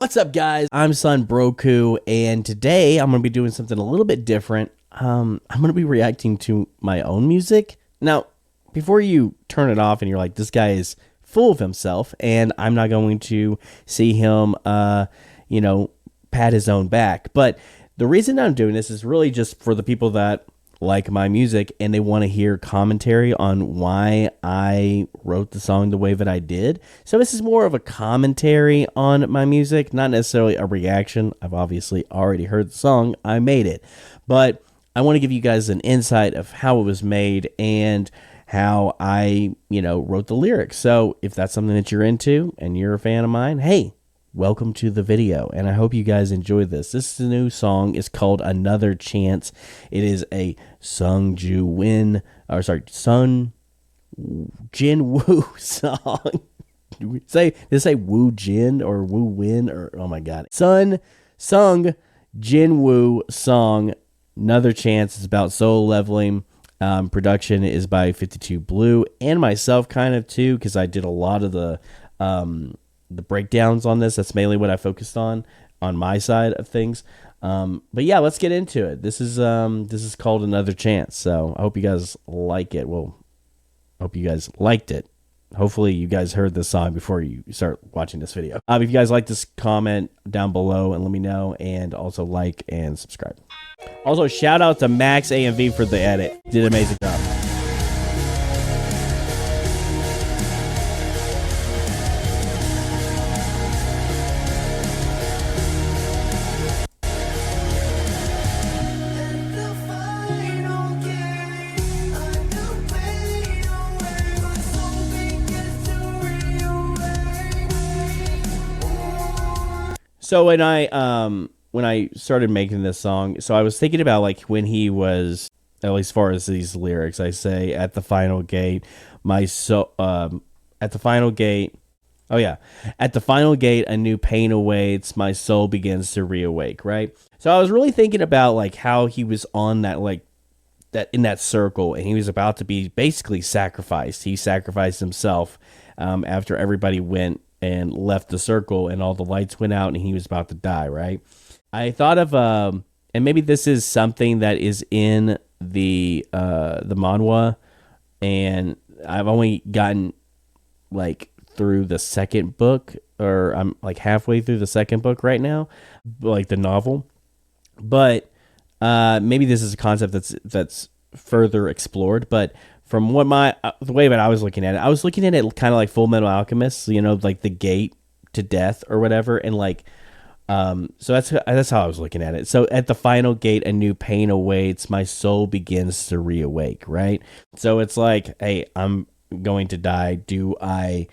What's up, guys? I'm Son Broku, and today I'm going to be doing something a little bit different. I'm going to be reacting to my own music. Now, before you turn it off and you're like, this guy is full of himself, and I'm not going to see him, pat his own back. But the reason I'm doing this is really just for the people that like my music and they want to hear commentary on why I wrote the song the way that I did. So this is more of a commentary on my music, not necessarily a reaction. I've obviously already heard the song. I made it. But I want to give you guys an insight of how it was made and how I, wrote the lyrics. So if that's something that you're into and you're a fan of mine, hey, welcome to the video, and I hope you guys enjoy this. This is a new song. It's called Another Chance. It is a Sung Jin Woo song. Did they say Woo Jin or Woo Win or oh my god. Sung Jin Woo song, Another Chance. It's about soul leveling. Production is by 52 Blue and myself kind of too, because I did a lot of the breakdowns on this. That's mainly what I focused on my side of things. But yeah, let's get into it. This is called Another Chance. So I hope you guys like it. Well, I hope you guys liked it. Hopefully you guys heard this song before you start watching this video. If you guys like this, comment down below and let me know, and also like and subscribe. Also, shout out to Max AMV for the edit. Did an amazing job. So when I started making this song, so I was thinking about like when he was, at least as far as these lyrics, I say at the final gate, at the final gate, a new pain awaits, my soul begins to reawake, right? So I was really thinking about like how he was on that, like that in that circle, and he was about to be basically sacrificed. He sacrificed himself after everybody went and left the circle and all the lights went out and he was about to die, right? I thought of and maybe this is something that is in the manhwa, and I've only gotten like through the second book, or I'm like halfway through the second book right now, like the novel. But maybe this is a concept that's further explored, but from what the way that I was looking at it kind of like Full Metal Alchemist, like the gate to death or whatever, and like, so that's how I was looking at it. So at the final gate, a new pain awaits, my soul begins to reawake, right? So it's like, hey, I'm going to die. Do I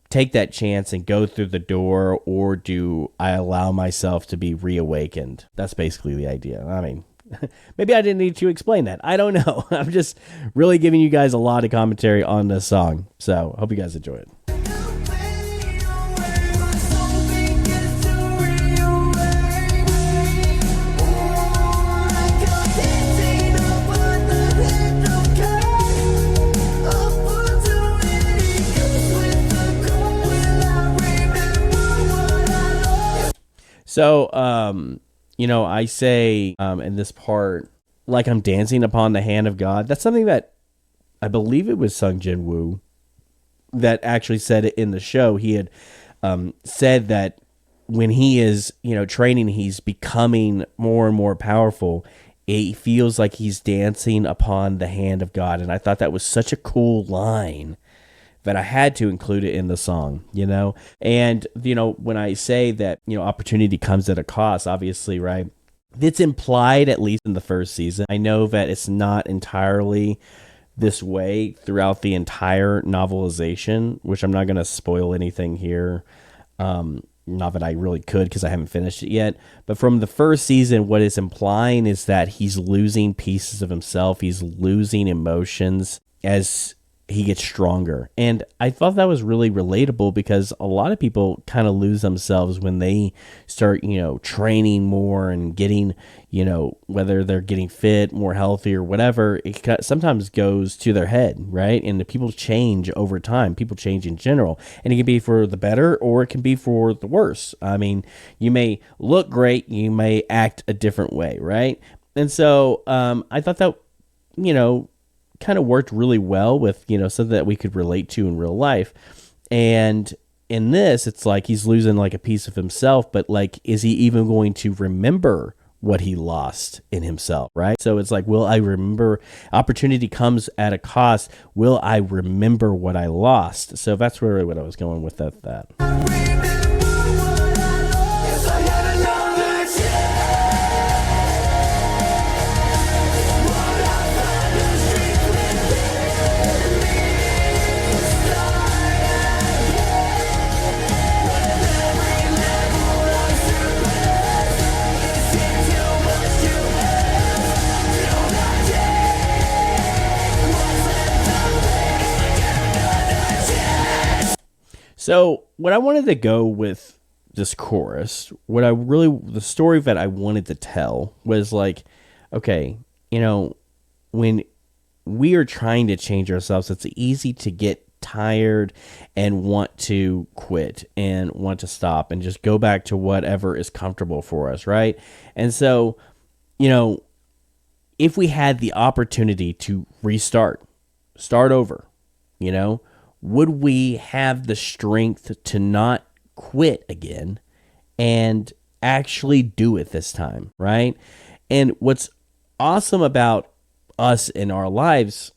take that chance and go through the door, or do I allow myself to be reawakened? That's basically the idea. I mean, maybe I didn't need to explain that. I don't know. I'm just really giving you guys a lot of commentary on this song. So hope you guys enjoy it. So, I say in this part, like I'm dancing upon the hand of God. That's something that I believe it was Sung Jin Woo that actually said it in the show. He had said that when he is, training, he's becoming more and more powerful. It feels like he's dancing upon the hand of God. And I thought that was such a cool line that I had to include it in the song, And, when I say that, opportunity comes at a cost, obviously, right? It's implied, at least in the first season. I know that it's not entirely this way throughout the entire novelization, which I'm not going to spoil anything here. Not that I really could, because I haven't finished it yet. But from the first season, what it's implying is that he's losing pieces of himself. He's losing emotions as he gets stronger. And I thought that was really relatable because a lot of people kind of lose themselves when they start, training more and getting, whether they're getting fit, more healthy or whatever, it sometimes goes to their head, right? And the people change over time. People change in general. And it can be for the better or it can be for the worse. I mean, you may look great, you may act a different way, right? And so I thought that, kind of worked really well with, something that we could relate to in real life. And in this, it's like he's losing like a piece of himself, but like, is he even going to remember what he lost in himself, right? So it's like, will I remember? Opportunity comes at a cost. Will I remember what I lost? So that's really what I was going with that. So what I wanted to go with this chorus, the story that I wanted to tell was like, okay, when we are trying to change ourselves, it's easy to get tired and want to quit and want to stop and just go back to whatever is comfortable for us, right? And so, if we had the opportunity to start over, would we have the strength to not quit again and actually do it this time, right? And what's awesome about us in our lives,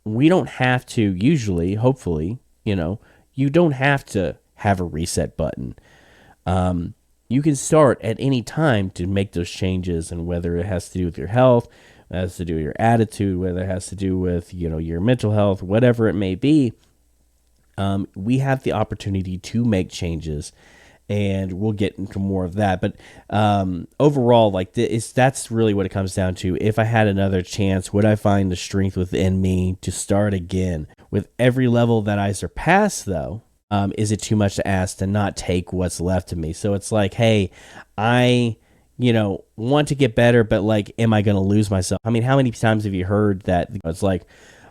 we don't have to usually, hopefully, you don't have to have a reset button. You can start at any time to make those changes, and whether it has to do with your health, it has to do with your attitude, whether it has to do with, your mental health, whatever it may be, we have the opportunity to make changes, and we'll get into more of that. But overall, like that's really what it comes down to. If I had another chance, would I find the strength within me to start again? With every level that I surpass, though, is it too much to ask to not take what's left of me? So it's like, hey, I want to get better, but like, am I going to lose myself? I mean, how many times have you heard that? It's like,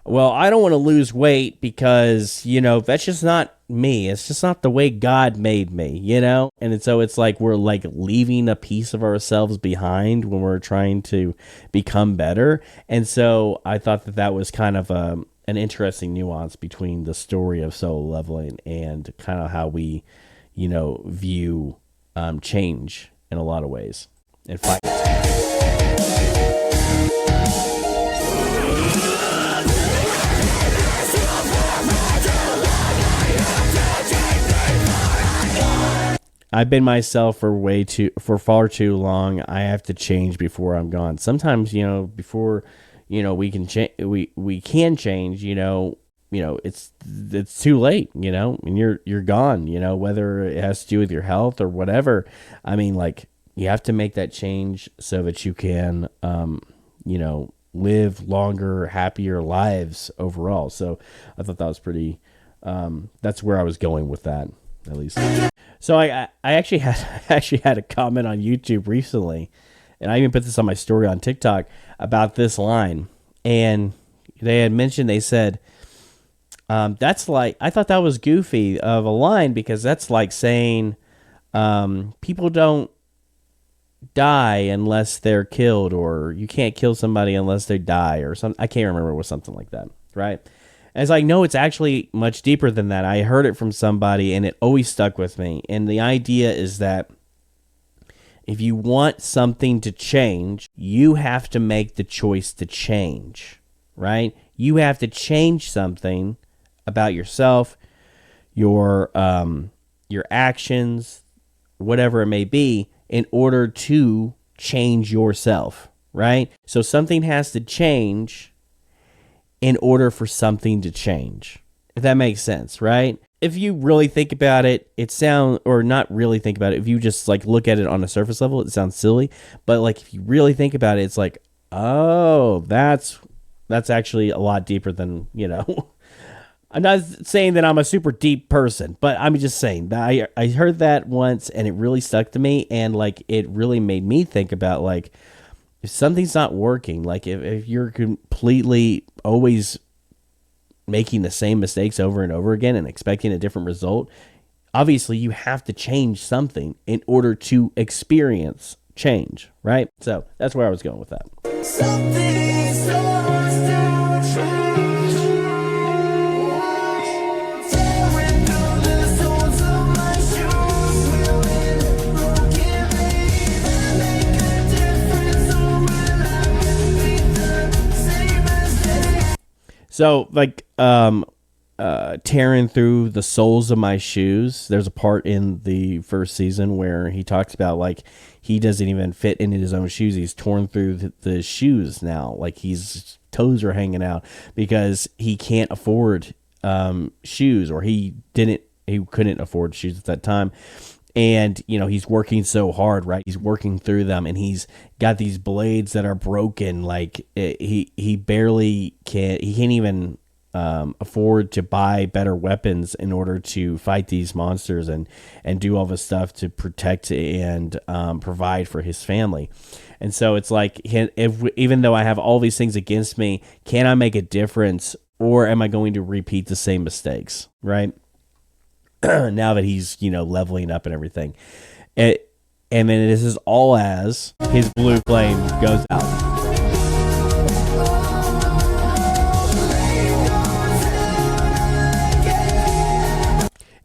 well, I don't want to lose weight because, that's just not me. It's just not the way God made me, And so it's like we're like leaving a piece of ourselves behind when we're trying to become better. And so I thought that was kind of an interesting nuance between the story of solo leveling and kind of how we, view change in a lot of ways and fight. I've been myself for far too long. I have to change before I'm gone. Sometimes, before, we can we can change, it's too late, and you're gone, whether it has to do with your health or whatever. I mean, like, you have to make that change so that you can, live longer, happier lives overall. So I thought that was pretty, that's where I was going with that, at least. So I actually had a comment on YouTube recently, and I even put this on my story on TikTok about this line. And they said, that's like, I thought that was goofy of a line because that's like saying people don't die unless they're killed, or you can't kill somebody unless they die, or something. I can't remember. It was something like that, right? And it's like, no, it's actually much deeper than that. I heard it from somebody, and it always stuck with me. And the idea is that if you want something to change, you have to make the choice to change, right? You have to change something about yourself, your actions, whatever it may be, in order to change yourself, right? So something has to change in order for something to change, if that makes sense, right? If you really think about it, or not really think about it, if you just like look at it on a surface level, it sounds silly. But like, if you really think about it, it's like, oh, that's actually a lot deeper than, I'm not saying that I'm a super deep person, but I'm just saying that I heard that once and it really stuck to me, and like it really made me think about like if something's not working, like if you're completely always making the same mistakes over and over again and expecting a different result, obviously you have to change something in order to experience change, right? So that's where I was going with that. Something starts to change. Tearing through the soles of my shoes, will it forgive me and make a difference, or will I repeat the same mistake? So, like, tearing through the soles of my shoes. There's a part in the first season where he talks about like he doesn't even fit into his own shoes. He's torn through the shoes now. Like his toes are hanging out because he can't afford shoes, or he couldn't afford shoes at that time. And he's working so hard, right? He's working through them, and he's got these blades that are broken. Like he barely can't. He can't even afford to buy better weapons in order to fight these monsters and do all this stuff to protect and provide for his family. And so it's like, even though I have all these things against me, can I make a difference, or am I going to repeat the same mistakes, right? Now that he's leveling up and everything, and then this is all as his blue flame goes out.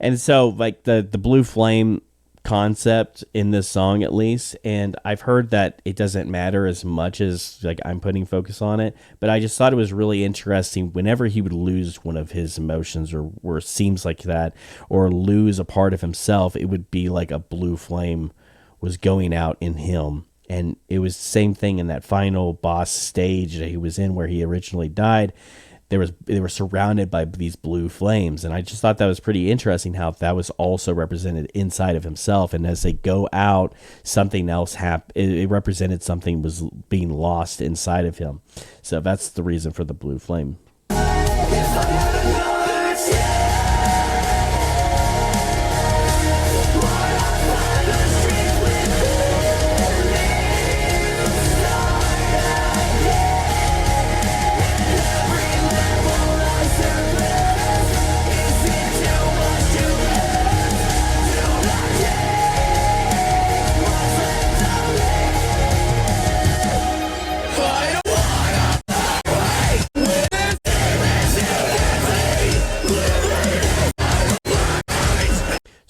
And so, like, the blue flame concept in this song, at least, and I've heard that it doesn't matter as much as, like, I'm putting focus on it, but I just thought it was really interesting whenever he would lose one of his emotions, or seems like that, or lose a part of himself, it would be like a blue flame was going out in him. And it was the same thing in that final boss stage that he was in where he originally died. They were surrounded by these blue flames, and I just thought that was pretty interesting how that was also represented inside of himself. And as they go out, something else happened. It represented something was being lost inside of him. So that's the reason for the blue flame.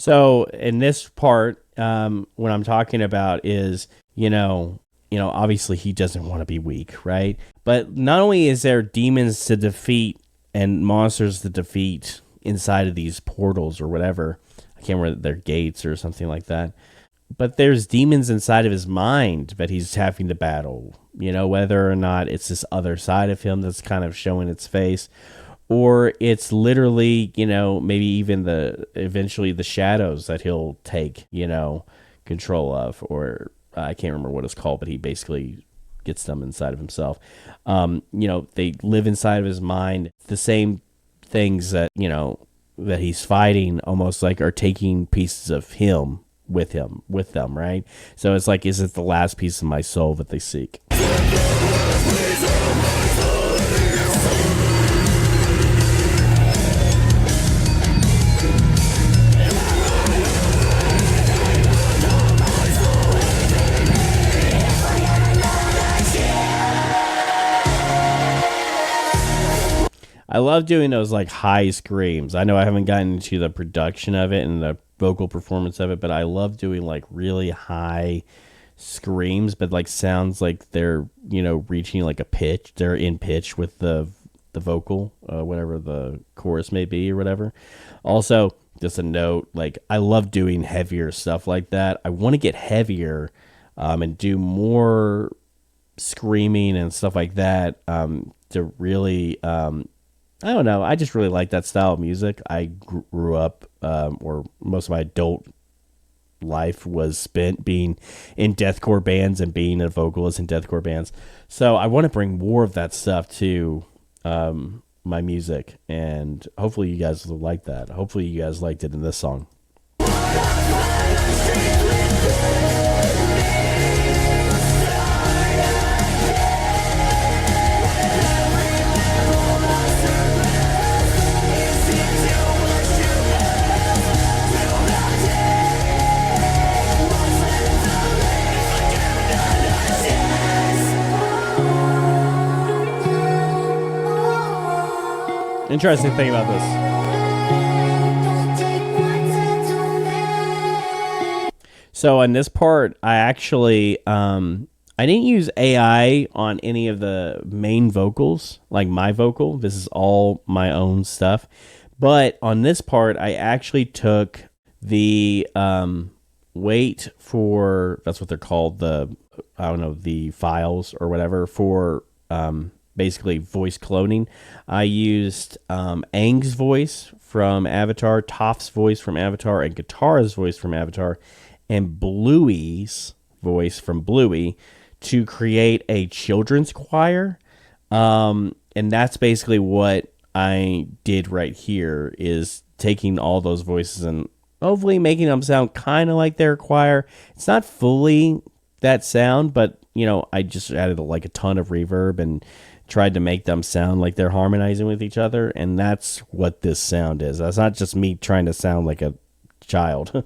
So in this part, what I'm talking about is, obviously he doesn't want to be weak, right? But not only is there demons to defeat and monsters to defeat inside of these portals or whatever, I can't remember, they're gates or something like that, but there's demons inside of his mind that he's having to battle, whether or not it's this other side of him that's kind of showing its face, or it's literally, maybe even eventually the shadows that he'll take, control of, or I can't remember what it's called, but he basically gets them inside of himself. They live inside of his mind. The same things that, that he's fighting almost like are taking pieces of him with them, right? So it's like, is it the last piece of my soul that they seek? I love doing those like high screams. I know I haven't gotten into the production of it and the vocal performance of it, but I love doing like really high screams, but like sounds like they're, reaching like a pitch. They're in pitch with the vocal, whatever the chorus may be or whatever. Also, just a note, like I love doing heavier stuff like that. I want to get heavier and do more screaming and stuff like that to really I don't know. I just really like that style of music. I grew up, or most of my adult life was spent being in deathcore bands and being a vocalist in deathcore bands. So I want to bring more of that stuff to my music, and hopefully you guys will like that. Hopefully you guys liked it in this song. Interesting thing about this. So in this part, I actually I didn't use AI on any of the main vocals, like my vocal. This is all my own stuff. But on this part, I actually took the weight for, that's what they're called, the, I don't know, the files or whatever for basically voice cloning. I used Aang's voice from Avatar, Toph's voice from Avatar, and Katara's voice from Avatar, and Bluey's voice from Bluey to create a children's choir. And that's basically what I did right here, is taking all those voices and hopefully making them sound kind of like their choir. It's not fully that sound, but you know, I just added like a ton of reverb and tried to make them sound like they're harmonizing with each other, and that's what this sound is. That's not just me trying to sound like a child.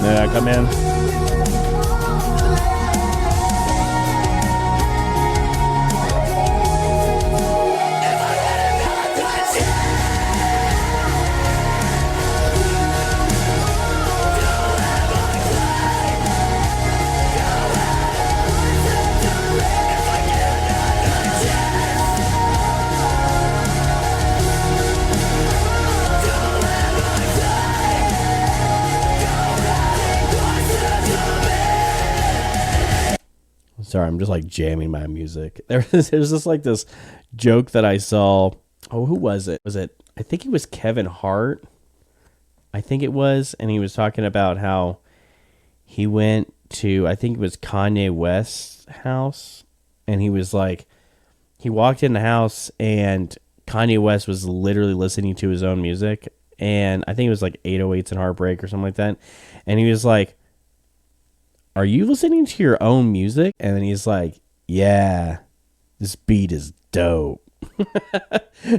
Yeah, come in. Sorry, I'm just like jamming my music. There's just like this joke that I saw. Oh, who was it? I think it was Kevin Hart. I think it was. And he was talking about how he went to, I think it was Kanye West's house. And he was like, he walked in the house and Kanye West was literally listening to his own music. And I think it was like 808s and Heartbreak or something like that. And he was like, "Are you listening to your own music?" And then he's like, "Yeah, this beat is dope."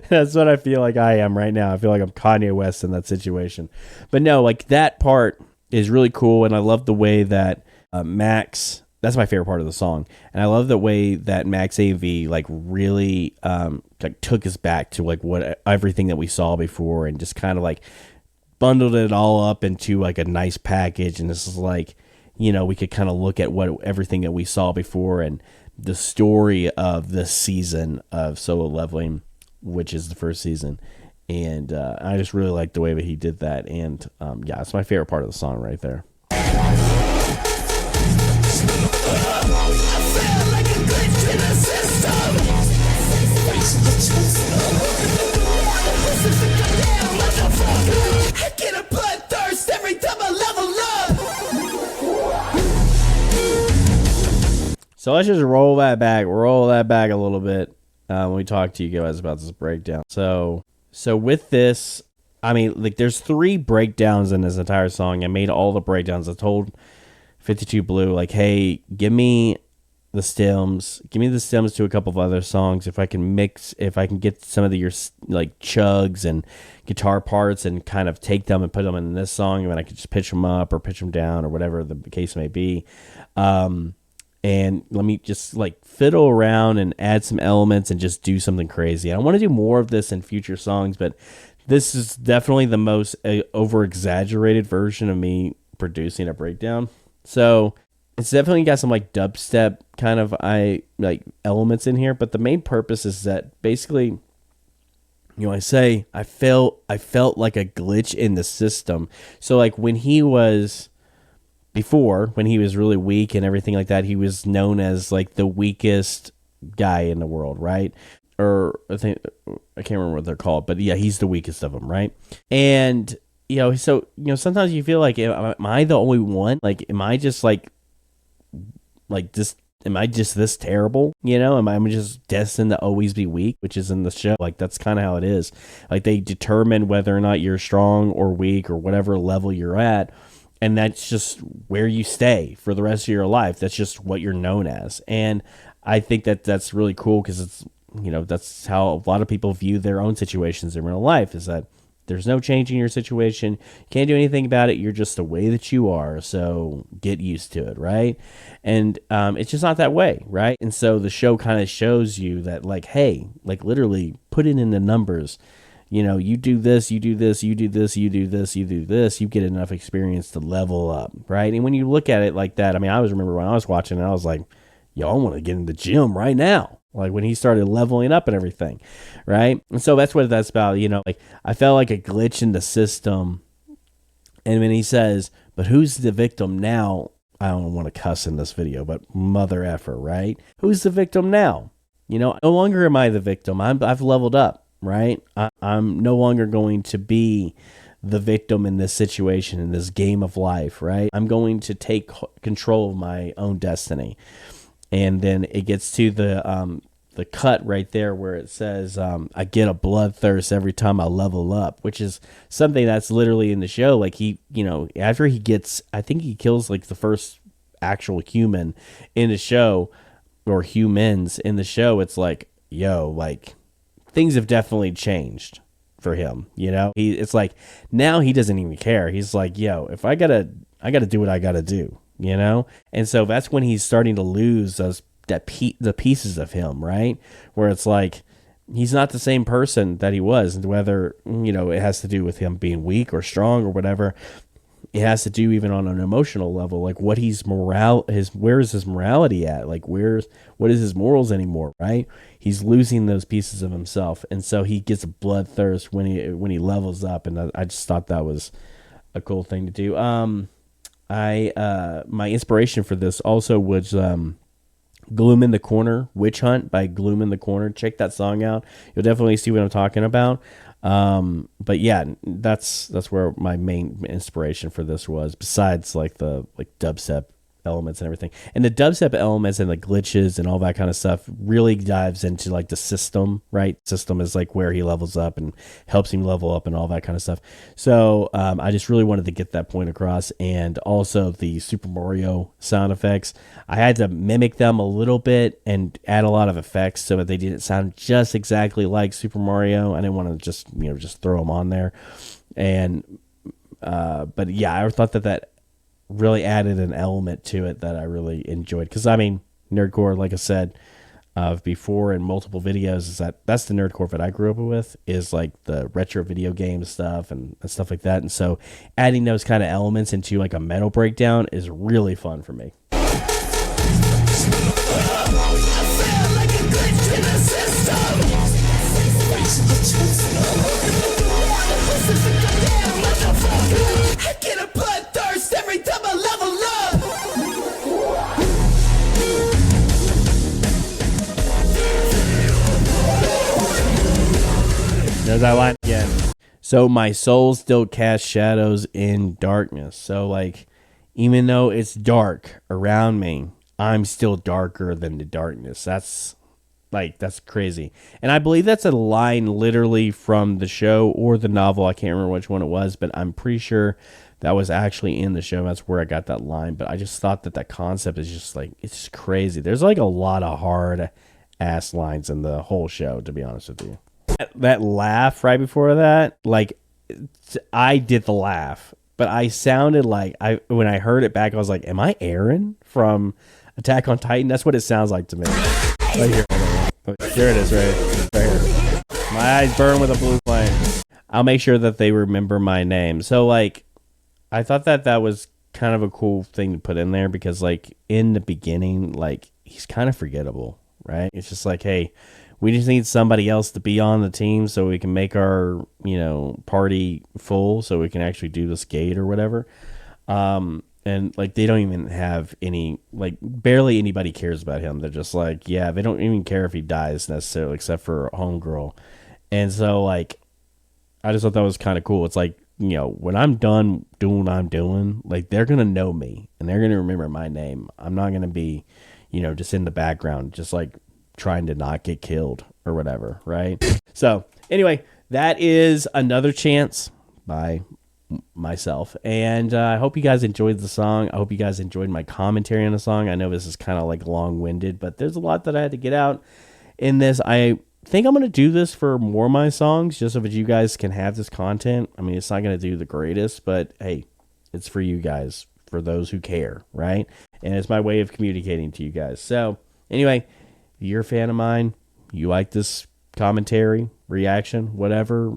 That's what I feel like I am right now. I feel like I'm Kanye West in that situation. But no, like that part is really cool. And I love the way that Max, that's my favorite part of the song. And I love the way that Max AV like really like took us back to like what everything that we saw before and just kind of like bundled it all up into like a nice package. And this is like, you know, we could kind of look at what everything that we saw before and the story of this season of Solo Leveling, which is the first season. And I just really like the way that he did that. And yeah, it's my favorite part of the song right there. So let's just roll that back a little bit when we talk to you guys about this breakdown. So with this, I mean, like there's 3 breakdowns in this entire song. I made all the breakdowns. I told 52 Blue, like, hey, give me the stems to a couple of other songs. If I can get some of your like chugs and guitar parts and kind of take them and put them in this song, and then I could just pitch them up or pitch them down or whatever the case may be. And let me just like fiddle around and add some elements and just do something crazy. I want to do more of this in future songs, but this is definitely the most over-exaggerated version of me producing a breakdown. So it's definitely got some like dubstep kind of elements in here, but the main purpose is that basically, you know, I felt like a glitch in the system. So like when he was really weak and everything like that, he was known as like the weakest guy in the world, right? or I can't remember what they're called, but yeah, he's the weakest of them, right? And so sometimes you feel like, am I the only one? Like, am I just just am I just this terrible? Am I just destined to always be weak, which is in the show. Like, that's kind of how it is. Like, they determine whether or not you're strong or weak or whatever level you're at. And that's just where you stay for the rest of your life. That's just what you're known as. And I think that that's really cool because that's how a lot of people view their own situations in real life, is that there's no changing your situation. You can't do anything about it. You're just the way that you are. So get used to it, right? And it's just not that way, right? And so the show kind of shows you that, like, hey, like, literally put it into numbers. You do this, you do this, you do this, you do this, you do this, you get enough experience to level up, right? And when you look at it like that, I mean, I always remember when I was watching it, I was like, yo, I want to get in the gym right now. Like, when he started leveling up and everything, right? And so that's what that's about, like, I felt like a glitch in the system. And when he says, but who's the victim now? I don't want to cuss in this video, but mother effer, right? Who's the victim now? No longer am I the victim. I've leveled up, right? I'm no longer going to be the victim in this situation, in this game of life, right? I'm going to take control of my own destiny. And then it gets to the cut right there where it says, I get a bloodthirst every time I level up, which is something that's literally in the show. Like, he, after he gets, I think he kills like the first actual human in the show, or humans in the show. It's like, yo, like, things have definitely changed for him. It's like, now he doesn't even care. He's like, yo, if I gotta do what I gotta do. And so that's when he's starting to lose the pieces of him, right? Where it's like, he's not the same person that he was, and whether, it has to do with him being weak or strong or whatever, it has to do even on an emotional level, like where is his morality at? Like, what is his morals anymore, right? He's losing those pieces of himself. And so he gets a bloodthirst when he levels up. And I just thought that was a cool thing to do. My inspiration for this also was Gloom in the Corner, Witch Hunt by Gloom in the Corner. Check that song out. You'll definitely see what I'm talking about. But yeah, that's where my main inspiration for this was, besides like the dubstep elements and everything. And the dubstep elements and the glitches and all that kind of stuff really dives into like the system, right? System is like where he levels up and helps him level up and all that kind of stuff. So I just really wanted to get that point across. And also the Super Mario sound effects, I had to mimic them a little bit and add a lot of effects so that they didn't sound just exactly like Super Mario. I didn't want to just throw them on there. And but yeah, I thought that really added an element to it that I really enjoyed. Because, I mean, nerdcore, like I said before in multiple videos, is that's the nerdcore that I grew up with, is like the retro video game stuff and stuff like that. And so adding those kind of elements into like a metal breakdown is really fun for me. There's that line again. So my soul still casts shadows in darkness. So like, even though it's dark around me, I'm still darker than the darkness. That's crazy. And I believe that's a line literally from the show or the novel. I can't remember which one it was, but I'm pretty sure that was actually in the show. That's where I got that line. But I just thought that concept is just like, it's just crazy. There's like a lot of hard ass lines in the whole show, to be honest with you. That laugh right before that, like, I did the laugh, but I sounded like, when I heard it back, I was like, am I Aaron from Attack on Titan? That's what it sounds like to me. Right here. There it is, right here. My eyes burn with a blue flame. I'll make sure that they remember my name. So, like, I thought that was kind of a cool thing to put in there, because, like, in the beginning, like, he's kind of forgettable, right? It's just like, hey, we just need somebody else to be on the team so we can make our, party full, so we can actually do the skate or whatever. And and like they don't even have any, like barely anybody cares about him. They're just like, yeah, they don't even care if he dies necessarily, except for Homegirl. And so like I just thought that was kind of cool. It's like, when I'm done doing what I'm doing, like they're gonna know me and they're gonna remember my name. I'm not gonna be, just in the background, just like trying to not get killed or whatever, right? So anyway, that is Another Chance by myself, and I hope you guys enjoyed the song. I hope you guys enjoyed my commentary on the song. I know this is kind of like long-winded, but there's a lot that I had to get out in this. I think I'm going to do this for more of my songs, just so that you guys can have this content. I mean, it's not going to do the greatest, but hey, it's for you guys, for those who care, right? And it's my way of communicating to you guys. So anyway, if you're a fan of mine, you like this commentary, reaction, whatever,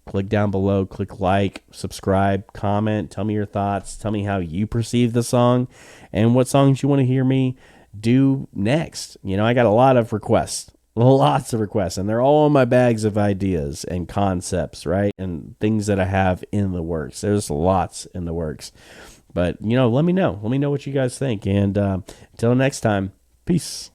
click down below, click like, subscribe, comment, tell me your thoughts, tell me how you perceive the song and what songs you want to hear me do next. I got a lot of requests, lots of requests, and they're all in my bags of ideas and concepts, right? And things that I have in the works. There's lots in the works, but let me know what you guys think. And until next time, peace.